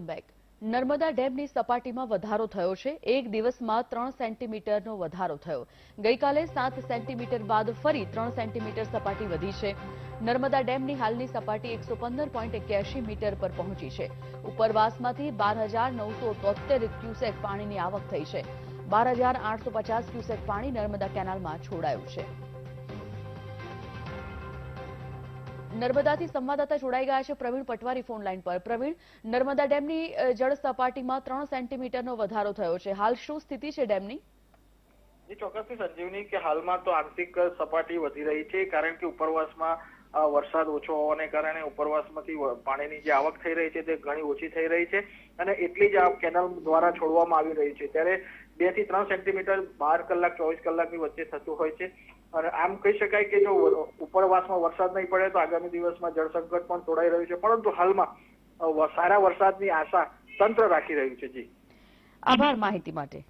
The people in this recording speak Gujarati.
બેક નર્મદા ડેમની સપાટીમાં વધારો થયો છે। એક દિવસમાં 3 સેન્ટીમીટરનો વધારો થયો। ગઈકાલે 7 સેન્ટીમીટર બાદ ફરી 3 સેન્ટીમીટર સપાટી વધી છે। નર્મદા ડેમની હાલની સપાટી 115.81 મીટર પર પહોંચી છે। ઉપરવાસમાંથી 12,973 ક્યુસેક પાણીની આવક થઈ છે। 12,850 ક્યુસેક પાણી નર્મદા કેનાલમાં છોડાયું છે। નર્મદાથી સંવાદદાતા જોડાઈ ગયા છે પ્રવીણ પટવારી ફોન લાઈન પર। પ્રવીણ, નર્મદા ડેમની જળ સપાટીમાં 3 સેન્ટીમીટરનો વધારો થયો છે। હાલ શું સ્થિતિ છે ડેમની? જી ચોક્કસથી સંજીવની કે હાલમાં તો આંશિક સપાટી વધી રહી છે, કારણ કે ઉપરવાસમાં વરસાદ ઓછો હોવાને કારણે ઉપરવાસમાંથી પાણીની જે આવક થઈ રહી છે તે ઘણી ઓછી થઈ રહી છે અને એટલી જ આ કેનાલ દ્વારા છોડવામાં આવી રહી છે। ત્યારે 2 થી 3 સેન્ટીમીટર 12 કલાક 24 કલાકની વચ્ચે થતું હોય છે અને આમ કહી શકાય કે જો ઉપરવાસમાં વરસાદ નહીં પડે તો આગામી દિવસમાં જળ સંકટ પણ તોડાઈ રહ્યું છે, પરંતુ હાલમાં સારા વરસાદની આશા તંત્ર રાખી રહ્યું છે। જી આભાર માહિતી માટે।